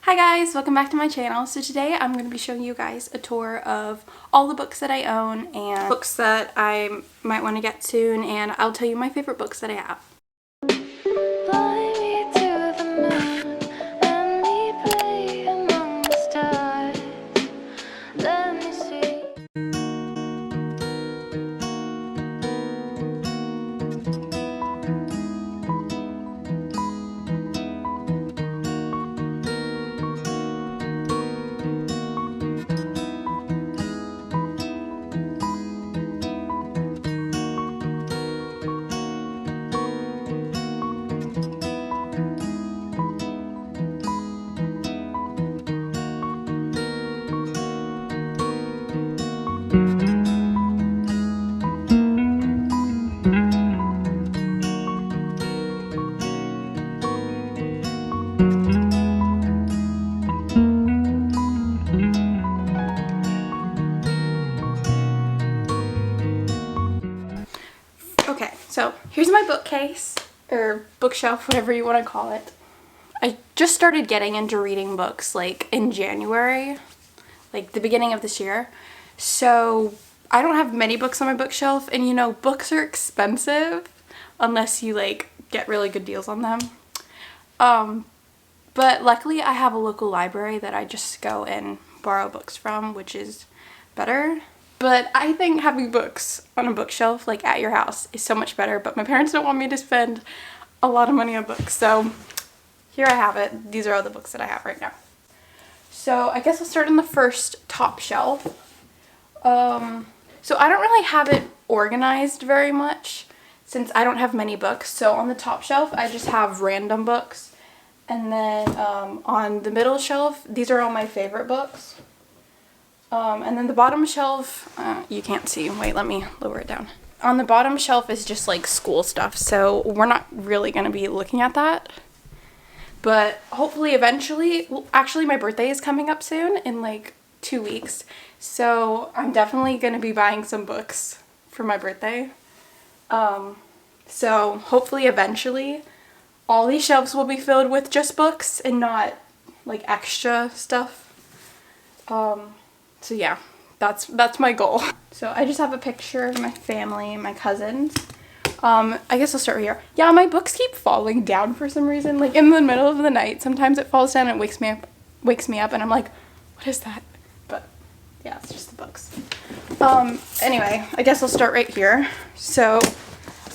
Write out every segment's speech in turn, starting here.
Hi guys, welcome back to my channel. So today I'm going to be showing you guys a tour of all the books that I own and books that I might want to get soon, and I'll tell you my favorite books that I have. Okay, so here's my bookcase, or bookshelf, whatever you want to call it. I just started getting into reading books like in January, like the beginning of this year. So I don't have many books on my bookshelf, and you know, books are expensive unless you like get really good deals on them. But luckily I have a local library that I just go and borrow books from, which is better. But I think having books on a bookshelf like at your house is so much better, but my parents don't want me to spend a lot of money on books. So here I have it. These are all the books that I have right now. So I guess I'll start on the first top shelf. So I don't really have it organized very much since I don't have many books. So on the top shelf I just have random books. And then on the middle shelf, these are all my favorite books. And then the bottom shelf, you can't see. Wait, let me lower it down. On the bottom shelf is just like school stuff, so we're not really going to be looking at that. But hopefully eventually, well, actually my birthday is coming up soon in like 2 weeks. So I'm definitely going to be buying some books for my birthday. So hopefully eventually all these shelves will be filled with just books and not like extra stuff. So yeah, that's my goal. So I just have a picture of my family and my cousins. I guess I'll start right here. Yeah, my books keep falling down for some reason. Like in the middle of the night, sometimes it falls down and it wakes me up and I'm like, what is that? But yeah, it's just the books. Anyway, I guess I'll start right here. So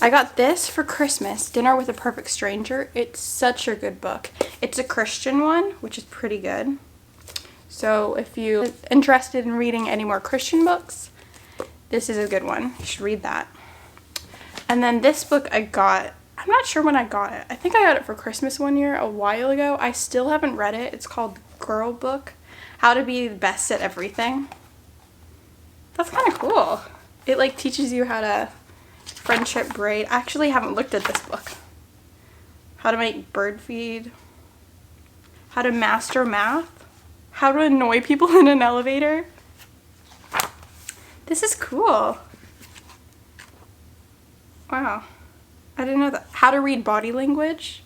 I got this for Christmas, Dinner with a Perfect Stranger. It's such a good book. It's a Christian one, which is pretty good. So if you're interested in reading any more Christian books, this is a good one. You should read that. And then this book I got, I'm not sure when I got it. I think I got it for Christmas one year a while ago. I still haven't read it. It's called Girl Book, How to Be the Best at Everything. That's kind of cool. It like teaches you how to friendship braid. I actually haven't looked at this book. How to make bird feed. How to master math. How to annoy people in an elevator. This is cool. Wow. I didn't know that. How to read body language.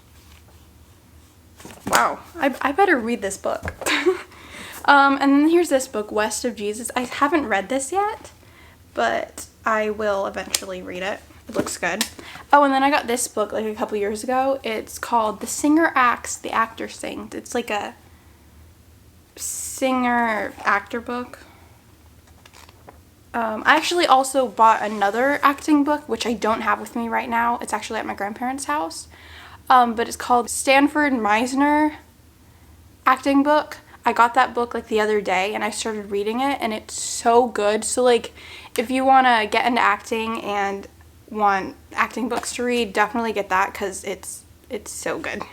Wow. I better read this book. And then here's this book, West of Jesus. I haven't read this yet, but I will eventually read it. It looks good. Oh, and then I got this book like a couple years ago. It's called The Singer Acts, the Actor Sings. It's like a singer actor book. I actually also bought another acting book, which I don't have with me right now. It's actually at my grandparents' house. But it's called Stanford Meisner acting book. I got that book like the other day and I started reading it and it's so good. So like if you want to get into acting and want acting books to read, definitely get that because it's so good.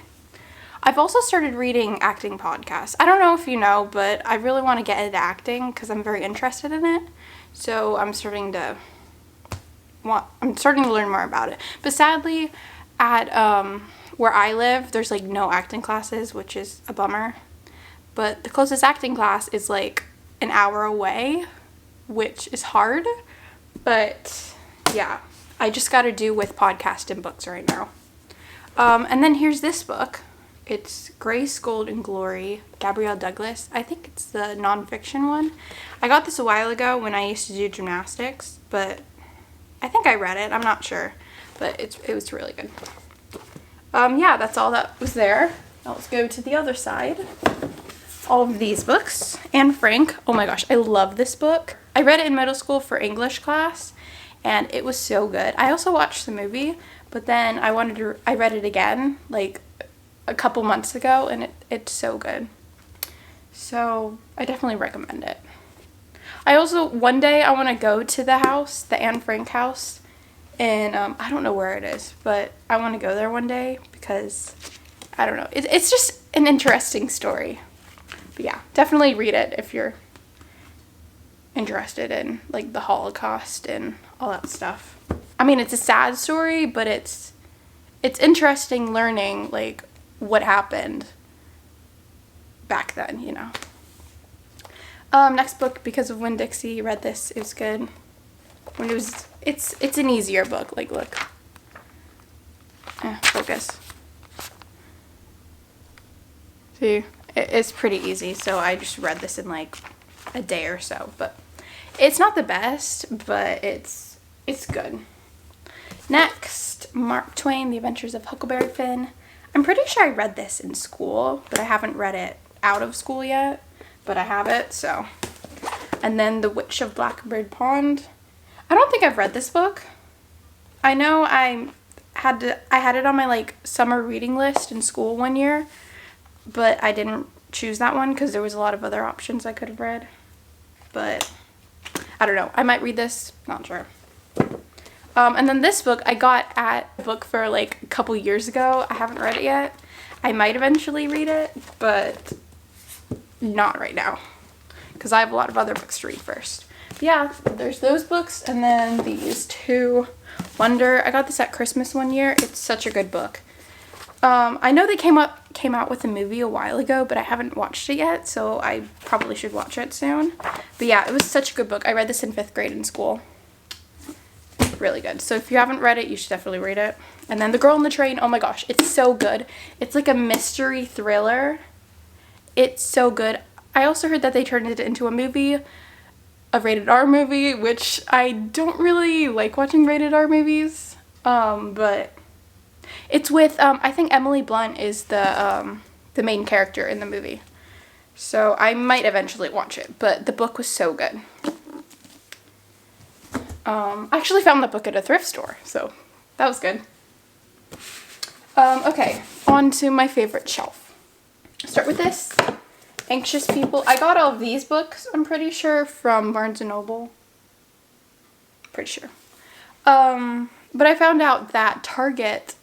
I've also started reading acting podcasts. I don't know if you know, but I really want to get into acting because I'm very interested in it. So I'm starting to learn more about it. But sadly, at where I live, there's like no acting classes, which is a bummer. But the closest acting class is like an hour away, which is hard. But yeah, I just got to do with podcast and books right now. And then here's this book. It's Grace, Gold, and Glory, Gabrielle Douglas. I think it's the nonfiction one. I got this a while ago when I used to do gymnastics, but I think I read it. I'm not sure, but it was really good. Yeah, that's all that was there. Now let's go to the other side. All of these books. Anne Frank. Oh my gosh, I love this book. I read it in middle school for English class, and it was so good. I also watched the movie, but then I read it again, like a couple months ago, and it's so good. So I definitely recommend it. I also, one day I want to go to the house, the Anne Frank house, and I don't know where it is, but I want to go there one day because, I don't know, it's just an interesting story. But yeah, definitely read it if you're interested in like the Holocaust and all that stuff. I mean, it's a sad story, but it's interesting learning like what happened back then, you know. Next book, Because of Winn-Dixie. Read this. It was good. When it was, it's an easier book. Like, look. Focus. See, it's pretty easy. So I just read this in like a day or so. But it's not the best, but it's good. Next, Mark Twain, The Adventures of Huckleberry Finn. I'm pretty sure I read this in school, but I haven't read it out of school yet. But I have it, so. And then The Witch of Blackbird Pond. I don't think I've read this book. I know I had it on my like summer reading list in school one year, but I didn't choose that one because there was a lot of other options I could have read. But I don't know. I might read this. Not sure. And then this book I got at a book fair like a couple years ago. I haven't read it yet. I might eventually read it, but not right now because I have a lot of other books to read first. But yeah, there's those books, and then these two. Wonder. I got this at Christmas one year. It's such a good book. I know they came out with a movie a while ago, but I haven't watched it yet, so I probably should watch it soon. But yeah, it was such a good book. I read this in 5th grade in school. Really good. So if you haven't read it, you should definitely read it. And then The Girl on the Train. Oh my gosh, it's so good. It's like a mystery thriller. It's so good. I also heard that they turned it into a movie, a rated R movie, which I don't really like watching rated R movies. But it's with I think Emily Blunt is the main character in the movie. So I might eventually watch it, but the book was so good. I actually found the book at a thrift store, so that was good. Okay, on to my favorite shelf. Start with this. Anxious People. I got all of these books, I'm pretty sure, from Barnes & Noble. Pretty sure. But I found out that Target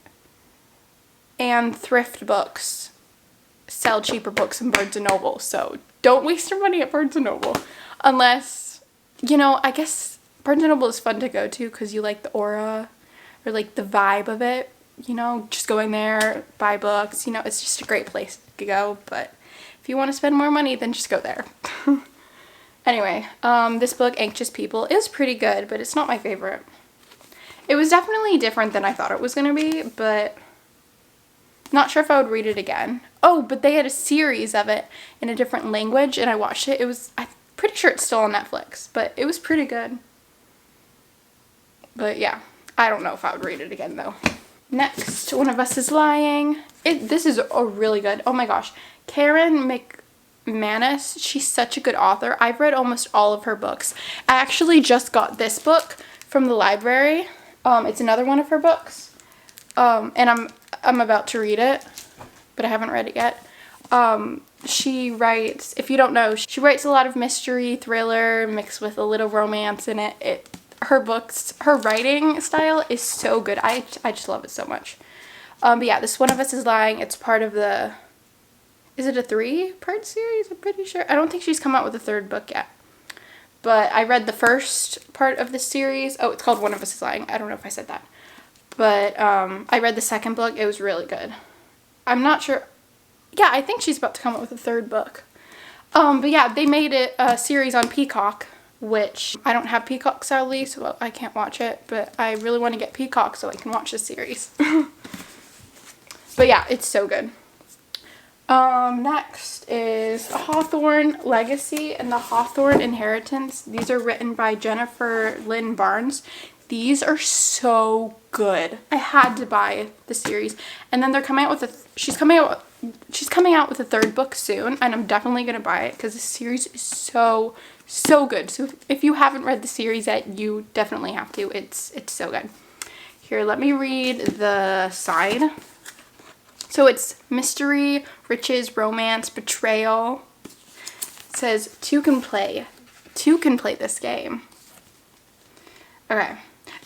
and thrift books sell cheaper books in Barnes & Noble, so don't waste your money at Barnes & Noble. Unless, you know, I guess Barnes & Noble is fun to go to because you like the aura or like the vibe of it, you know, just going there, buy books, you know, it's just a great place to go, but if you want to spend more money, then just go there. Anyway, this book, Anxious People, is pretty good, but it's not my favorite. It was definitely different than I thought it was going to be, but not sure if I would read it again. Oh, but they had a series of it in a different language, and I watched it. I'm pretty sure it's still on Netflix, but it was pretty good. But yeah, I don't know if I would read it again, though. Next, One of Us is Lying. This is a really good, oh my gosh. Karen McManus, she's such a good author. I've read almost all of her books. I actually just got this book from the library. It's another one of her books. And I'm about to read it, but I haven't read it yet. She writes, if you don't know, she writes a lot of mystery, thriller, mixed with a little romance in it. Her books, her writing style is so good. I just love it so much. But yeah, this One of Us is Lying. It's part of the, is it a 3-part series? I'm pretty sure. I don't think she's come out with a 3rd book yet. But I read the first part of the series. Oh, it's called One of Us is Lying. I don't know if I said that. But I read the 2nd book. It was really good. I'm not sure. Yeah, I think she's about to come out with a 3rd book. But yeah, they made it a series on Peacock, which I don't have Peacock sadly, so I can't watch it. But I really want to get Peacock so I can watch the series. But yeah, it's so good. Next is Hawthorne Legacy and the Hawthorne Inheritance. These are written by Jennifer Lynn Barnes. These are so good. I had to buy the series. And then they're coming out with she's coming out with a third book soon, and I'm definitely going to buy it because the series is so good. So if you haven't read the series yet, you definitely have to. It's so good. Here, let me read the side. So it's mystery, riches, romance, betrayal. It says two can play this game. Okay.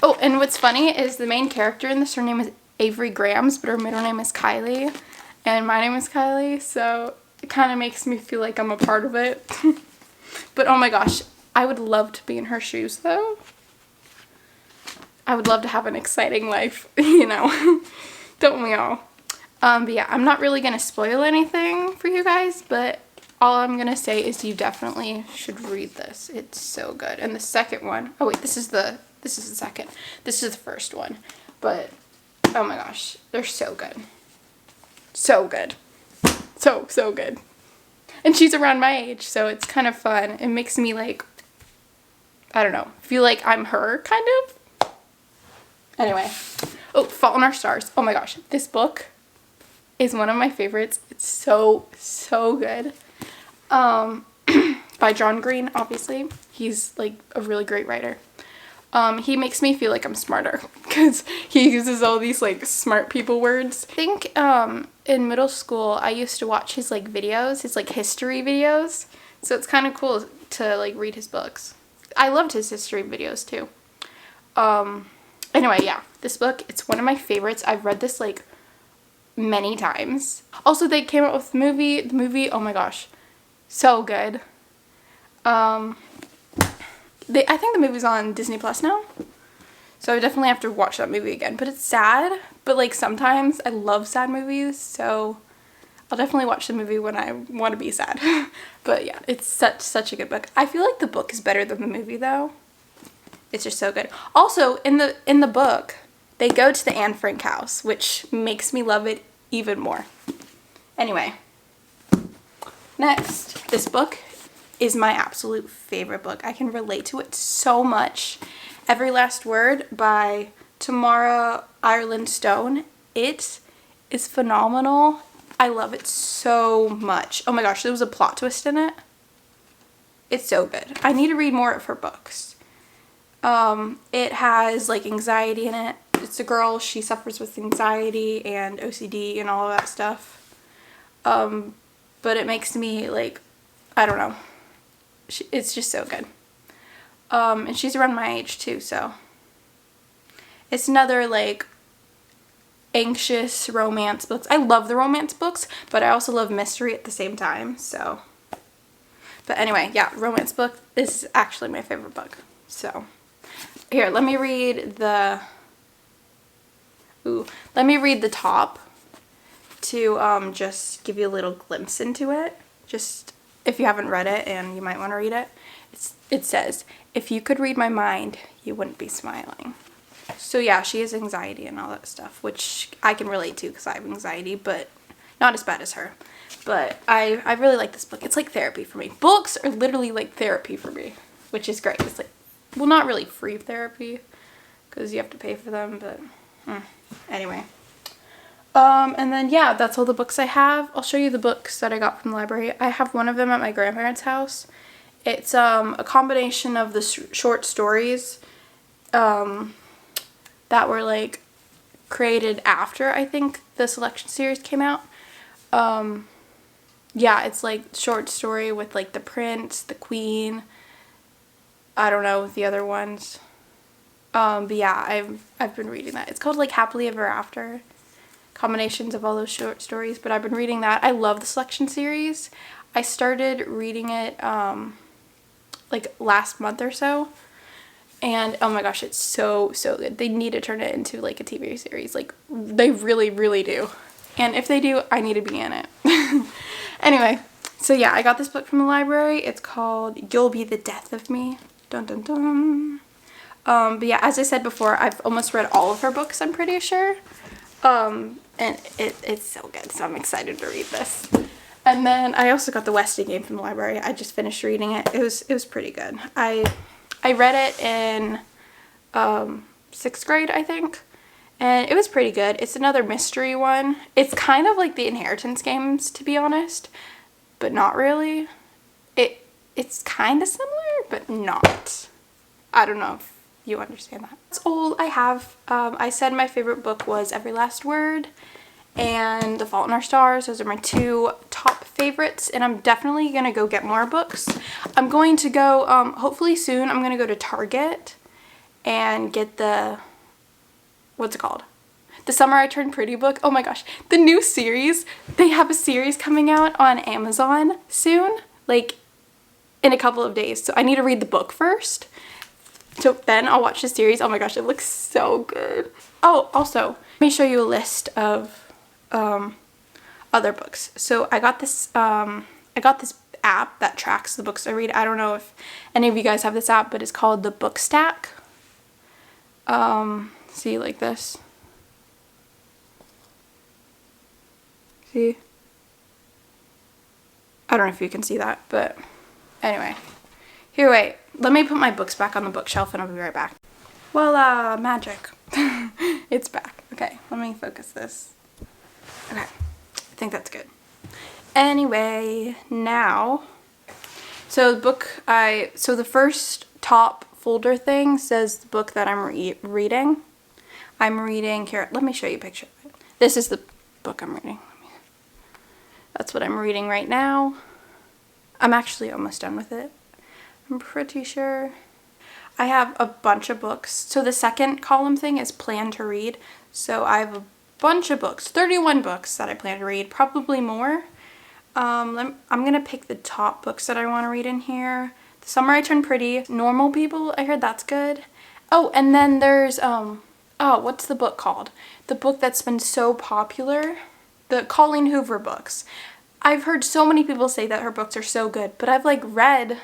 Oh, and what's funny is the main character in this, her name is Avery Grams, but her middle name is Kylie. And my name is Kylie, so it kind of makes me feel like I'm a part of it. But oh my gosh, I would love to be in her shoes though. I would love to have an exciting life, you know. Don't we all? But yeah, I'm not really going to spoil anything for you guys, but all I'm going to say is you definitely should read this. It's so good. And the second one, oh wait, this is the second. This is the first one. But oh my gosh, they're so good. So good. So good. And she's around my age, so it's kind of fun. It makes me like, I don't know, feel like I'm her, kind of. Anyway. Oh, Fault in Our Stars. Oh my gosh, this book is one of my favorites. It's so good. By John Green, obviously. He's like a really great writer. He makes me feel like I'm smarter because he uses all these like smart people words. I think in middle school I used to watch his like videos, his like history videos. So it's kind of cool to like read his books. I loved his history videos too. Anyway, yeah, this book, it's one of my favorites. I've read this like many times. Also, they came out with the movie, oh my gosh, so good. I think the movie's on Disney Plus now, so I definitely have to watch that movie again. But it's sad, but like sometimes I love sad movies, so I'll definitely watch the movie when I want to be sad. But yeah, it's such a good book. I feel like the book is better than the movie though. It's just so good. Also, in the book, they go to the Anne Frank house, which makes me love it even more. Anyway, next, this book is my absolute favorite book. I can relate to it so much. Every Last Word by Tamara Ireland Stone. It is phenomenal. I love it so much. Oh my gosh, there was a plot twist in it. It's so good. I need to read more of her books. It has like anxiety in it. It's a girl, she suffers with anxiety and OCD and all of that stuff. But it makes me like, I don't know. It's just so good. And she's around my age too, so. It's another like anxious romance books. I love the romance books, but I also love mystery at the same time, so. But anyway, yeah, romance book is actually my favorite book, so. Here, let me read the top to just give you a little glimpse into it. Just if you haven't read it and you might want to read it. It says, "If you could read my mind, you wouldn't be smiling." So yeah, she has anxiety and all that stuff, which I can relate to because I have anxiety, but not as bad as her. But I really like this book. It's like therapy for me. Books are literally like therapy for me, which is great. It's like, well, not really free therapy because you have to pay for them, but anyway. And then yeah, that's all the books I have. I'll show you the books that I got from the library. I have one of them at my grandparents' house. It's a combination of the short stories that were like created after I think the selection series came out. Yeah, it's like short story with like the prince, the queen, I don't know the other ones. But yeah, I've been reading that. It's called like Happily Ever After. Combinations of all those short stories, but I've been reading that. I love the selection series. I started reading it like last month or so, and oh my gosh, it's so good. They need to turn it into like a TV series. Like they really do. And if they do, I need to be in it. Anyway, so yeah, I got this book from the library. It's called You'll Be the Death of Me. Dun dun dun. But yeah, as I said before, I've almost read all of her books, I'm pretty sure. And it's so good, so I'm excited to read this. And then I also got the Westie game from the library. I just finished reading it. It was pretty good. I read it in 6th grade, I think, and it was pretty good. It's another mystery one. It's kind of like the Inheritance games, to be honest, but not really. It's kind of similar, but not. I don't know if you understand that. That's all I have. I said my favorite book was Every Last Word and The Fault in Our Stars. Those are my 2 top favorites, and I'm definitely gonna go get more books. I'm going to go, hopefully soon, I'm gonna go to Target and get the, what's it called? The Summer I Turned Pretty book. Oh my gosh, the new series. They have a series coming out on Amazon soon, like in a couple of days. So I need to read the book first. So then I'll watch the series. Oh my gosh, it looks so good. Oh, also, let me show you a list of other books. So I got this app that tracks the books I read. I don't know if any of you guys have this app, but it's called the Book Stack. See, like this. See? I don't know if you can see that, but anyway. Here, wait. Let me put my books back on the bookshelf and I'll be right back. Voila, magic. It's back. Okay, let me focus this. Okay, I think that's good. Anyway, now, so the first top folder thing says the book that I'm reading. I'm reading, here, let me show you a picture of it. This is the book I'm reading. That's what I'm reading right now. I'm actually almost done with it. I'm pretty sure. I have a bunch of books. So the second column thing is plan to read. So I have a bunch of books, 31 books that I plan to read, probably more. I'm gonna pick the top books that I want to read in here. The Summer I Turned Pretty, Normal People, I heard that's good. Oh, and then there's, oh, what's the book called? The book that's been so popular, the Colleen Hoover books. I've heard so many people say that her books are so good, but I've read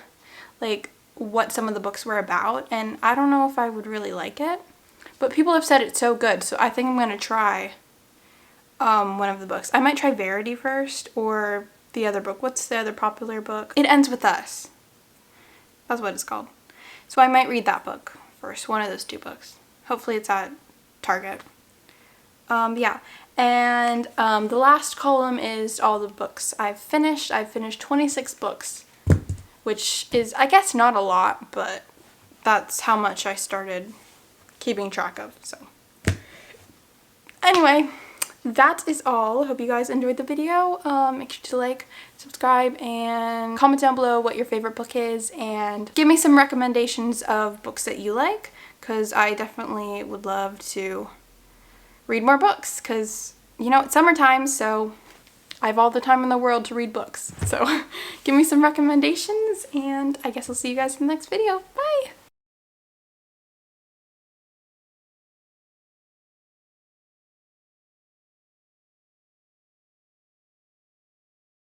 what some of the books were about, and I don't know if I would really like it, but people have said it's so good, so I think I'm gonna try one of the books. I might try Verity first, or the other book. What's the other popular book? It Ends With Us. That's what it's called. So I might read that book first, one of those 2 books. Hopefully it's at Target. Yeah, and the last column is all the books I've finished. I've finished 26 books, which is, I guess, not a lot, but that's how much I started keeping track of, so. Anyway, that is all. Hope you guys enjoyed the video. Make sure to like, subscribe, and comment down below what your favorite book is, and give me some recommendations of books that you like, because I definitely would love to read more books, because, you know, it's summertime, so I have all the time in the world to read books. So give me some recommendations, and I guess I'll see you guys in the next video. Bye!